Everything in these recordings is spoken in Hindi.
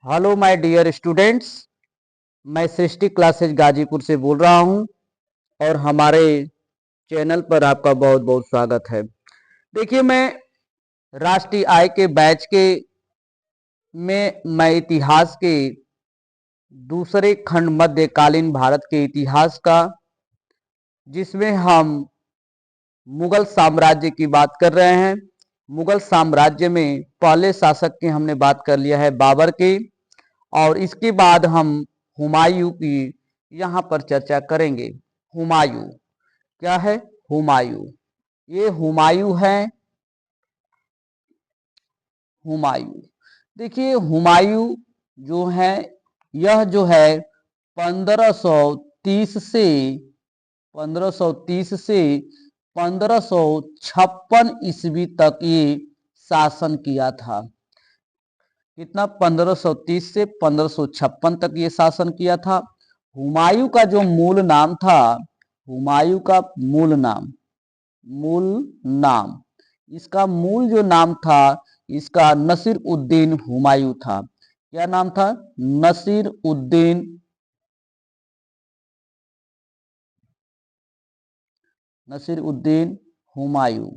Hello my dear students. मैं सृष्टि क्लासेज गाजीपुर से बोल रहा हूं और हमारे चैनल पर आपका बहुत बहुत स्वागत है। देखिए, मैं राष्ट्रीय आय के बैच के में मैं इतिहास के दूसरे खंड मध्यकालीन भारत के इतिहास का, जिसमें हम मुगल साम्राज्य की बात कर रहे हैं। मुगल साम्राज्य में पहले शासक की हमने बात कर लिया है, बाबर की, और इसके बाद हम हुमायूं की यहाँ पर चर्चा करेंगे। हुमायूं क्या है? हुमायूं, ये हुमायूं है। हुमायूं, देखिए हुमायूं जो है, यह जो है 1530 से 1530 से 1556 ईस्वी तक ये शासन किया था। कितना? 1530 से 1556 तक ये शासन किया था। हुमायूं का जो मूल नाम था, हुमायूं का मूल नाम इसका मूल जो नाम था, इसका नसीर उद्दीन हुमायूं था। क्या नाम था? नसीर उद्दीन, नसीर उद्दीन हुमायूं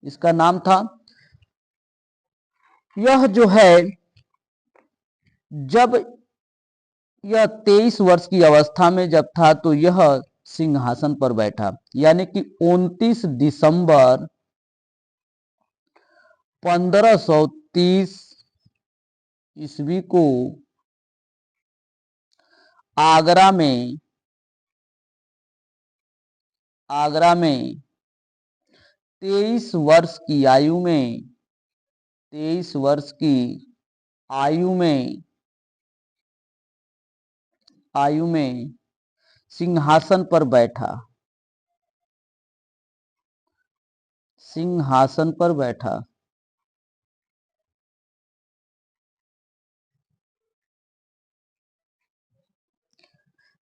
इसका नाम था। यह जो है, जब यह 23 वर्ष की अवस्था में जब था, तो यह सिंहासन पर बैठा, यानी कि 29 दिसंबर 1530 ईस्वी को आगरा में 23 वर्ष की आयु में 23 वर्ष की आयु में सिंहासन पर बैठा, सिंहासन पर बैठा।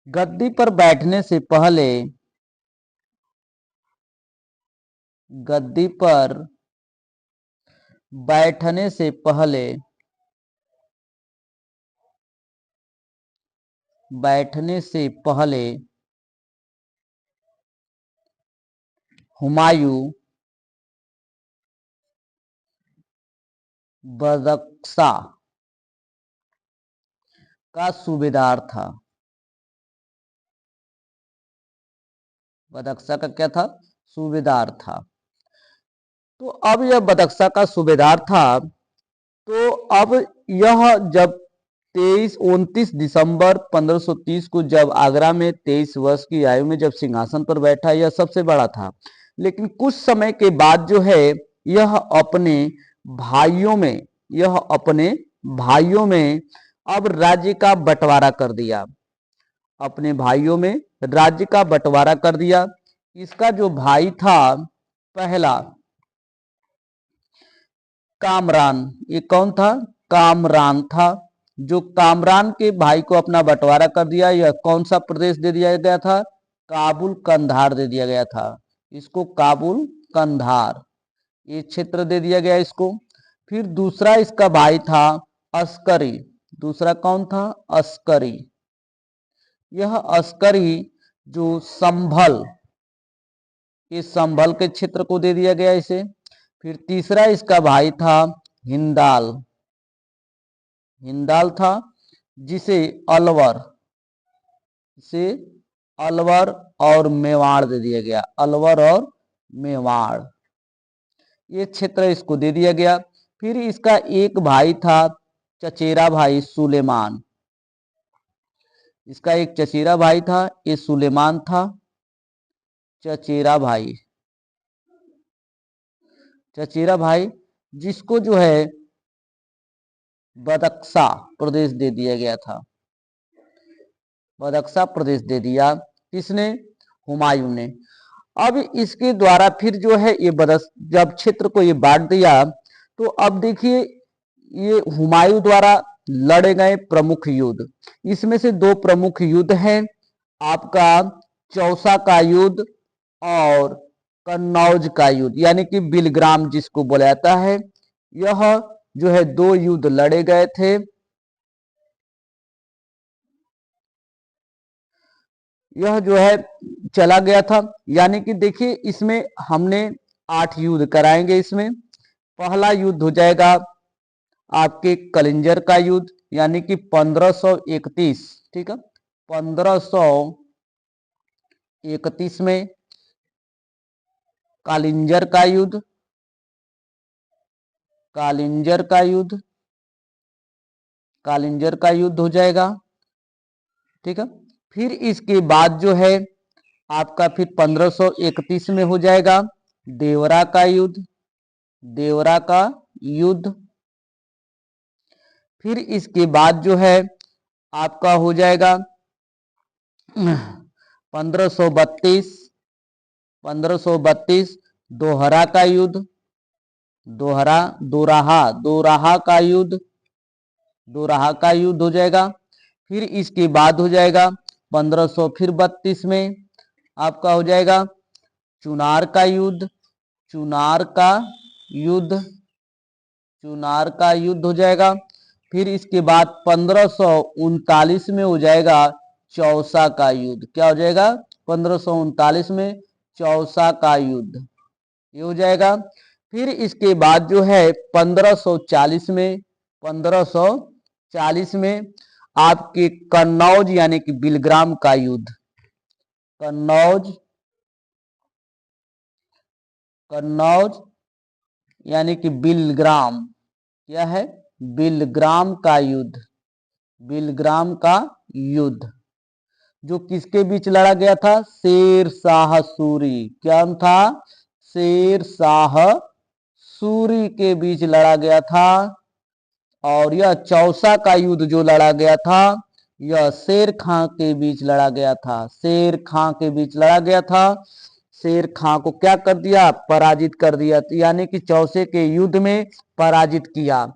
गद्दी पर बैठने से पहले, गद्दी पर बैठने से पहले हुमायूं बदक्सा का सूबेदार था। बदक्सा का क्या था? सूबेदार था। तो अब यह बदक्सा का सूबेदार था, तो अब यह जब 29 दिसंबर 1530 को जब आगरा में 23 वर्ष की आयु में जब सिंहासन पर बैठा, यह सबसे बड़ा था। लेकिन कुछ समय के बाद जो है, यह अपने भाइयों में अब राज्य का बंटवारा कर दिया। अपने भाइयों में राज्य का बंटवारा कर दिया। इसका जो भाई था पहला, कामरान, ये कौन था? कामरान था। जो कामरान के भाई को अपना बंटवारा कर दिया। यह कौन सा प्रदेश दे दिया गया था? काबुल कंधार दे दिया गया था। इसको काबुल कंधार, ये क्षेत्र दे दिया गया इसको। फिर दूसरा इसका भाई था अस्करी। दूसरा कौन था? अस्करी। यह अस्करी जो संभल, ये संभल के क्षेत्र को दे दिया गया इसे। फिर तीसरा इसका भाई था हिंदाल। हिंदाल था, जिसे अलवर और मेवाड़ दे दिया गया। अलवर और मेवाड़, ये क्षेत्र इसको दे दिया गया। फिर इसका एक भाई था चचेरा भाई सुलेमान। इसका एक चचेरा भाई था, ये सुलेमान था। चचेरा भाई, जिसको जो है बदक्सा प्रदेश दे दिया गया था। बदक्सा प्रदेश दे दिया किसने? हुमायूं ने। अब इसके द्वारा फिर जो है ये जब क्षेत्र को ये बांट दिया, तो अब देखिए, ये हुमायूं द्वारा लड़े गए प्रमुख युद्ध, इसमें से दो प्रमुख युद्ध हैं आपका, चौसा का युद्ध और कन्नौज का युद्ध, यानी कि बिलग्राम जिसको बोला जाता है। यह जो है 2 युद्ध लड़े गए थे। यह जो है चला गया था, यानी कि देखिए इसमें हमने 8 युद्ध कराएंगे। इसमें पहला युद्ध हो जाएगा आपके कलिंजर का युद्ध, यानी कि 1531, ठीक है, 1531 में कालिंजर का युद्ध, कालिंजर का युद्ध, कालिंजर का युद्ध हो जाएगा, ठीक है। फिर इसके बाद जो है आपका फिर 1531 में हो जाएगा देवरा का युद्ध, देवरा का युद्ध। फिर इसके बाद जो है आपका हो जाएगा 1532, 1532 दोहरा का युद्ध, दोहरा दोराहा, दोराहा का युद्ध, दोराहा का युद्ध हो जाएगा। फिर इसके बाद हो जाएगा 1500 फिर 32 में आपका हो जाएगा चुनार का युद्ध, चुनार का युद्ध, चुनार का युद्ध हो जाएगा। फिर इसके बाद 1539 में हो जाएगा चौसा का युद्ध। क्या हो जाएगा? 1539 में चौसा का युद्ध ये हो जाएगा। फिर इसके बाद जो है 1540 में, 1540 में आपके कन्नौज यानी कि बिलग्राम का युद्ध, कन्नौज, कन्नौज यानी कि बिलग्राम, क्या है? बिलग्राम का युद्ध, बिलग्राम का युद्ध जो किसके बीच लड़ा गया था? शेर शाह सूरी। क्या था? शेर शाह सूरी के बीच लड़ा गया था। और यह चौसा का युद्ध जो लड़ा गया था यह शेर खां के बीच लड़ा गया था, शेर खां के बीच लड़ा गया था। शेर खां को क्या कर दिया? पराजित कर दिया, यानी कि चौसे के युद्ध में पराजित किया।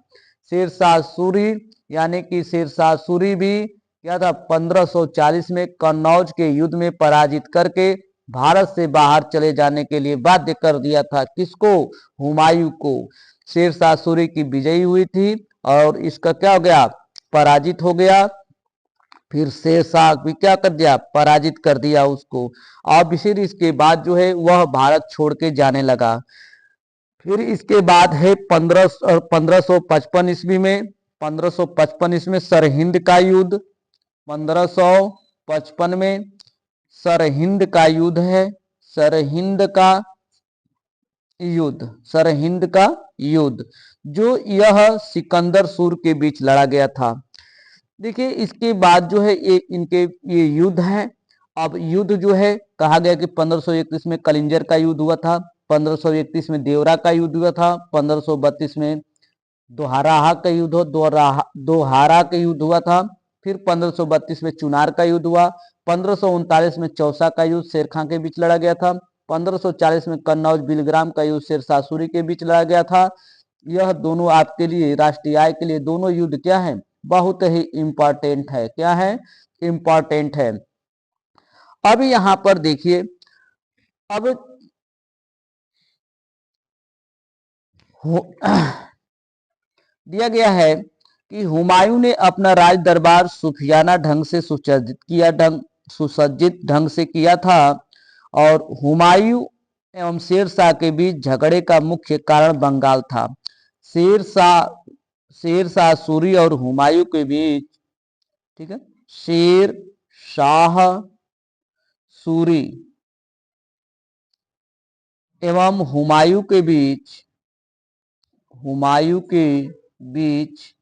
शेरशाह सूरी यानी कि शेरशाह सूरी भी क्या था? 1540 में कन्नौज के युद्ध में पराजित करके भारत से बाहर चले जाने के लिए बाध्य कर दिया था। किसको? हुमायूं को। शेरशाह सूरी की विजयी हुई थी और इसका क्या हो गया? पराजित हो गया। फिर शेरशाह भी क्या कर दिया? पराजित कर दिया उसको। अब फिर इसके बाद जो है वह भारत छोड़ के जाने लगा। फिर इसके बाद है 1555 ईस्वी में, 1555 ईस्वी में सरहिंद का युद्ध, 1555 में सरहिंद का युद्ध है, सरहिंद का युद्ध, सरहिंद का युद्ध जो यह सिकंदर सूर के बीच लड़ा गया था। देखिए इसके बाद जो है ये युद्ध है। अब युद्ध जो है कहा गया कि 1531 में कलिंजर का युद्ध हुआ था, 1531 में देवरा का युद्ध हुआ था, 1532 में दोहारा का युद्ध दोहारा का युद्ध हुआ था। फिर 1532 में चुनार का युद्ध हुआ, 1539 में चौसा का युद्ध शेर खां के बीच लड़ा गया था, 1540 में कन्नौज बिलग्राम का युद्ध शेरशाह सूरी के बीच लड़ा गया था। यह दोनों आपके लिए राष्ट्रीय आय के लिए दोनों युद्ध क्या है? बहुत ही इंपॉर्टेंट है। क्या है? इंपॉर्टेंट है। अब यहां पर देखिए, अब दिया गया है कि हुमायूं ने अपना राज दरबार सूफियाना ढंग से सुसज्जित ढंग से किया था और हुमायूं एवं शेरशाह के बीच झगड़े का मुख्य कारण बंगाल था। शेरशाह सूरी और हुमायूं के बीच, ठीक है, शेर शाह सूरी एवं हुमायूं के बीच, हुमायूं के बीच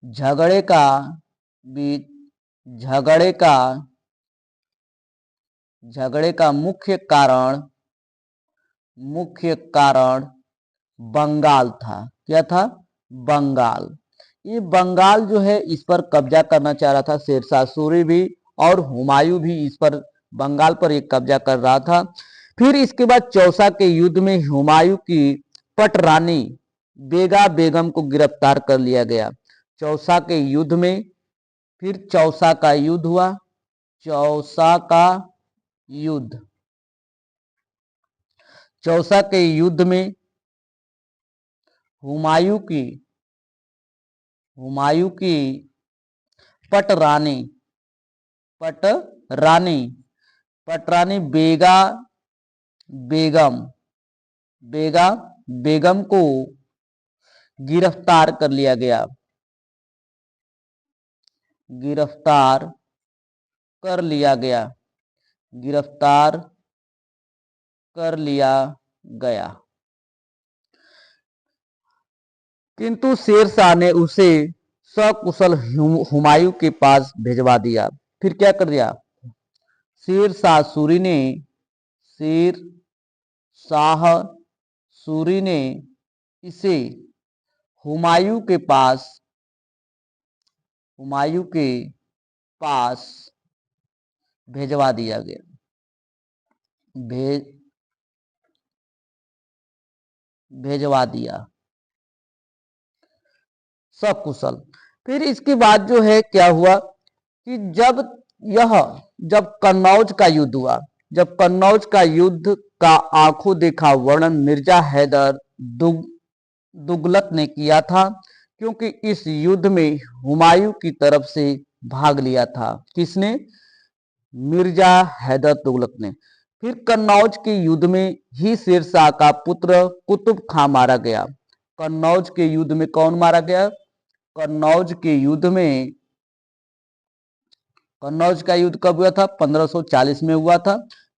झगड़े का बीच झगड़े का मुख्य कारण बंगाल था। क्या था? बंगाल। ये बंगाल जो है इस पर कब्जा करना चाह रहा था शेरशाह सूरी भी, और हुमायूं भी इस पर बंगाल पर एक कब्जा कर रहा था। फिर इसके बाद चौसा के युद्ध में हुमायूं की पटरानी बेगा बेगम को गिरफ्तार कर लिया गया। चौसा के युद्ध में फिर चौसा का युद्ध हुआ, चौसा का युद्ध, चौसा के युद्ध में हुमायूं की हुमायूं की पटरानी पटरानी पटरानी बेगम बेगा बेगम को गिरफ्तार कर लिया गया गिरफ्तार कर लिया गया गिरफ्तार कर लिया गया। किंतु शेरशाह ने उसे सकुशल हुमायूं के पास भिजवा दिया। फिर क्या कर दिया शेरशाह सूरी ने इसे हुमायूं के पास भिजवा दिया गया भिजवा दिया सकुशल। फिर इसके बाद जो है क्या हुआ कि जब कन्नौज का युद्ध हुआ, जब कन्नौज का युद्ध का आंखों देखा वर्णन मिर्जा हैदर दुगलत ने किया था, क्योंकि इस युद्ध में हुमायूं की तरफ से भाग लिया था। किसने? मिर्जा हैदर तुगलक ने। फिर कन्नौज के युद्ध में ही शेरशाह का पुत्र कुतुब खां मारा गया। कन्नौज के युद्ध में कौन मारा गया? कन्नौज का युद्ध कब हुआ था? 1540 में हुआ था।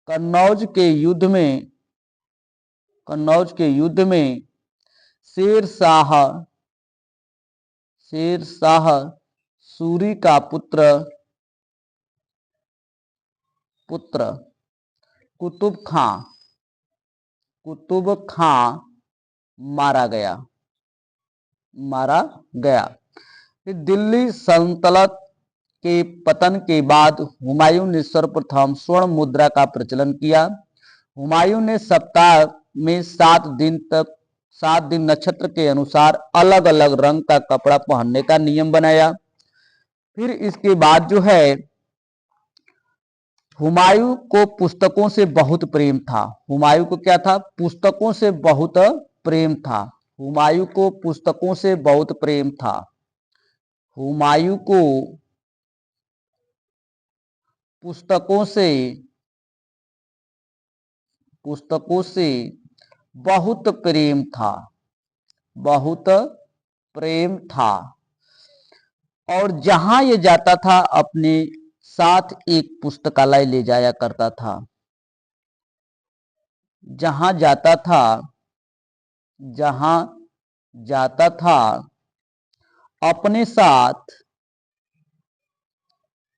कन्नौज के युद्ध में शेरशाह सूरी का पुत्र कुतुब खां मारा गया। दिल्ली सल्तनत के पतन के बाद हुमायूं ने सर्वप्रथम स्वर्ण मुद्रा का प्रचलन किया। हुमायूं ने सप्ताह में 7 दिन नक्षत्र के अनुसार अलग अलग रंग का कपड़ा पहनने का नियम बनाया। फिर इसके बाद जो है हुमायूं को पुस्तकों से बहुत प्रेम था। हुमायूं को क्या था? पुस्तकों से बहुत प्रेम था। हुमायूं को पुस्तकों से बहुत प्रेम था। हुमायूं को पुस्तकों से बहुत प्रेम था और जहां ये जाता था अपने साथ एक पुस्तकालय ले जाया करता था। जहां जाता था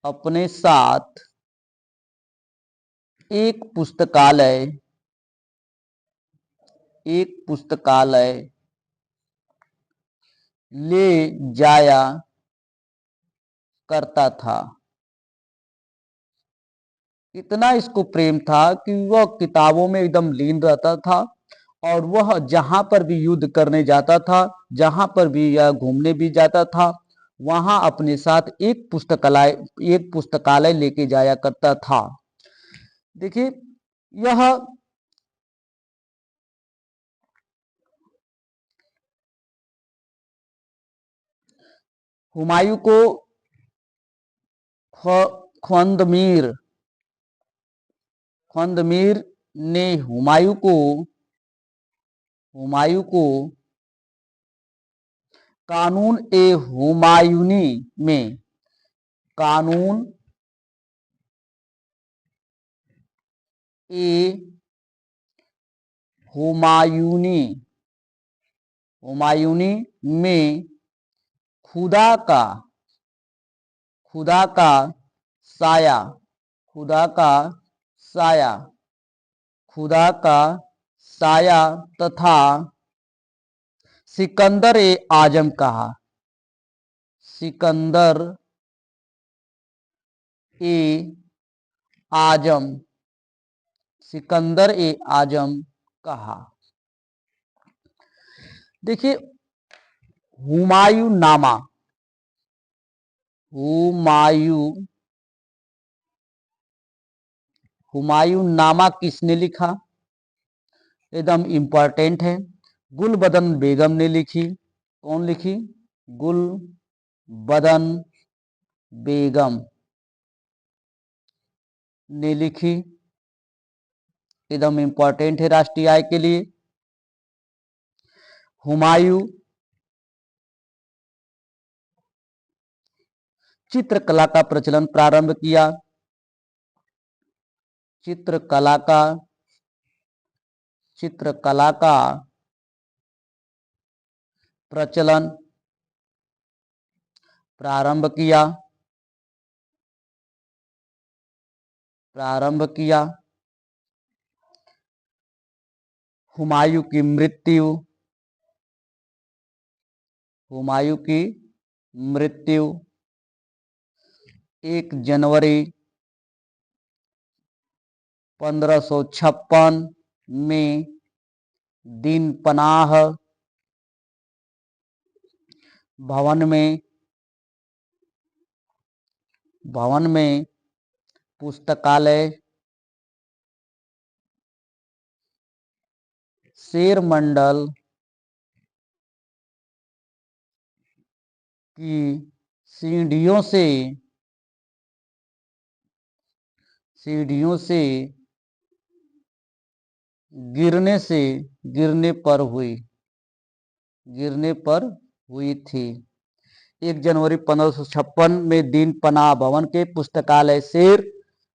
अपने साथ एक पुस्तकालय ले जाया करता था। इतना इसको प्रेम था कि वह किताबों में एकदम लीन रहता था और वह जहां पर भी युद्ध करने जाता था, जहां पर भी या घूमने भी जाता था, वहां अपने साथ एक पुस्तकालय लेके जाया करता था। देखिए यह हुमायूं को ख्वांदमीर ने हुमायूं को कानून ए हुमायूनी में खुदा का साया तथा सिकंदर ए आजम कहा। सिकंदर ए आजम कहा। देखिए हुमायूं नामा किसने लिखा? एकदम इंपॉर्टेंट है। गुलबदन बेगम ने लिखी। कौन लिखी? गुलबदन बेगम ने लिखी। एकदम इंपॉर्टेंट है राष्ट्रीय आय के लिए। हुमायूं चित्रकला का प्रचलन प्रारंभ किया। चित्रकला का प्रचलन प्रारंभ किया। हुमायूं की मृत्यु 1 जनवरी 1556 में दीन पनाह भवन में पुस्तकालय शेर मंडल की सीढ़ियों से गिरने पर हुई थी। 1 जनवरी 1556 में दीन पनाह भवन के पुस्तकालय शेर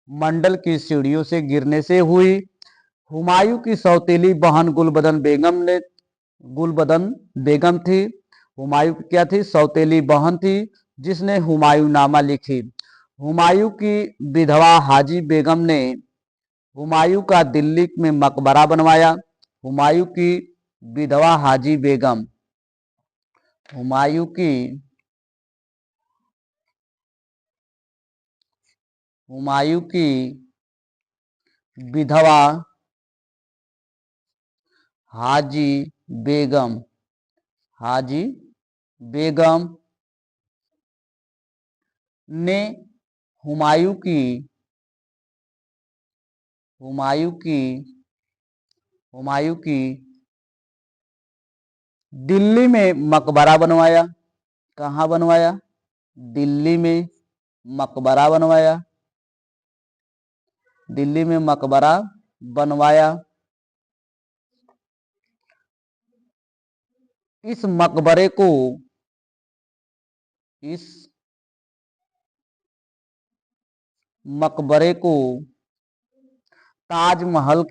मंडल की सीढ़ियों से गिरने से हुई। हुमायूं की सौतेली बहन गुलबदन बेगम थी। हुमायूं की क्या थी? सौतेली बहन थी, जिसने हुमायूंनामा लिखी। हुमायूं की विधवा हाजी बेगम ने हुमायूं का दिल्ली में मकबरा बनवाया। हुमायूं की विधवा हाजी बेगम हुमायूं की विधवा हाजी बेगम ने हुमायूं की दिल्ली में मकबरा बनवाया। कहाँ बनवाया? दिल्ली में मकबरा बनवाया। इस मकबरे को ताजमहल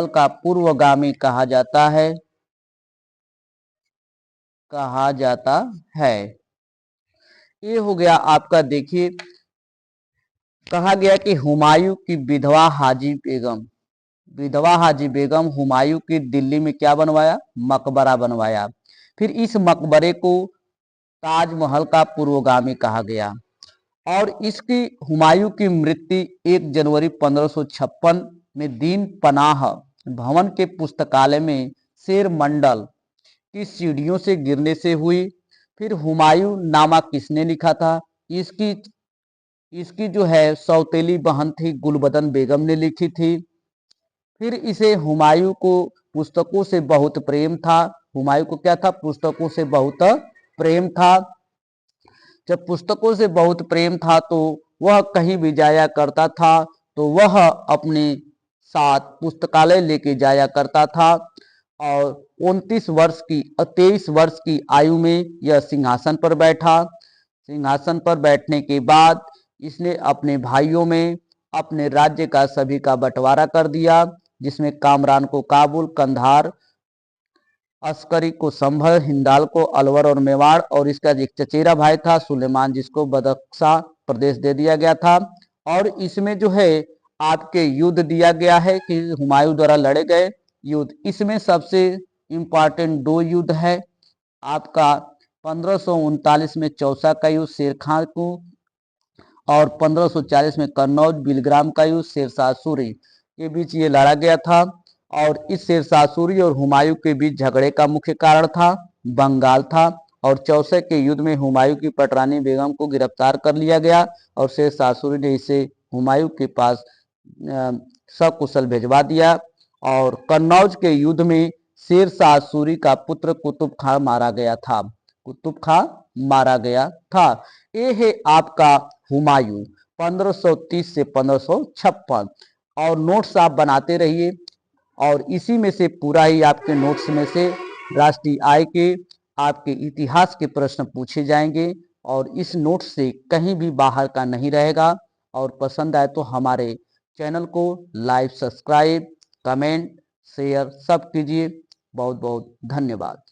का पूर्वगामी कहा जाता है। ये हो गया आपका। देखिए, कहा गया कि हुमायूं की विधवा हाजी बेगम हुमायूं की दिल्ली में क्या बनवाया? मकबरा बनवाया। फिर इस मकबरे को ताजमहल का पूर्वगामी कहा गया। और इसकी हुमायूं की मृत्यु 1 जनवरी 1556 में दीन पनाह भवन के पुस्तकालय में शेर मंडल की सीढ़ियों से गिरने से हुई। फिर हुमायूं नामा किसने लिखा था? इसकी जो है सौतेली बहन थी गुलबदन बेगम ने लिखी थी। फिर इसे हुमायूं को पुस्तकों से बहुत प्रेम था। हुमायूं को क्या था? पुस्तकों से बहुत प्रेम था। जब पुस्तकों से बहुत प्रेम था तो वह कहीं भी जाया करता था तो वह अपने साथ पुस्तकालय लेके जाया करता था। और 23 वर्ष की आयु में यह सिंहासन पर बैठा। सिंहासन पर बैठने के बाद इसने अपने भाइयों में अपने राज्य का सभी का बंटवारा कर दिया, जिसमें कामरान को काबुल, कंधार, अस्करी को संभल, हिंदाल को अलवर और मेवाड़, और इसका एक चचेरा भाई था सुलेमान, जिसको बदख्शा प्रदेश दे दिया गया था। और इसमें जो है आपके युद्ध दिया गया है कि हुमायूं द्वारा लड़े गए युद्ध। इसमें सबसे इंपॉर्टेंट 2 युद्ध है आपका। 1539 में चौसा का युद्ध शेर खां को, और 1540 में कन्नौज बिलग्राम का युद्ध शेरशाह सूरी के बीच ये लड़ा गया था। और इस शेरशाह सूरी और हुमायूं के बीच झगड़े का मुख्य कारण था बंगाल था। और चौसे के युद्ध में हुमायूं की पटरानी बेगम को गिरफ्तार कर लिया गया और शेरशाह सूरी ने इसे हुमायूं के पास सकुशल भिजवा दिया। और कन्नौज के युद्ध में शेरशाह सूरी का पुत्र कुतुब खां मारा गया था। कुतुब खां मारा गया था। ये है आपका हुमायूं 1530 से 1556। और नोट्स आप बनाते रहिए और इसी में से पूरा ही आपके नोट्स में से राष्ट्रीय आय के आपके इतिहास के प्रश्न पूछे जाएंगे और इस नोट्स से कहीं भी बाहर का नहीं रहेगा। और पसंद आए तो हमारे चैनल को लाइक, सब्सक्राइब, कमेंट, शेयर सब कीजिए। बहुत बहुत धन्यवाद।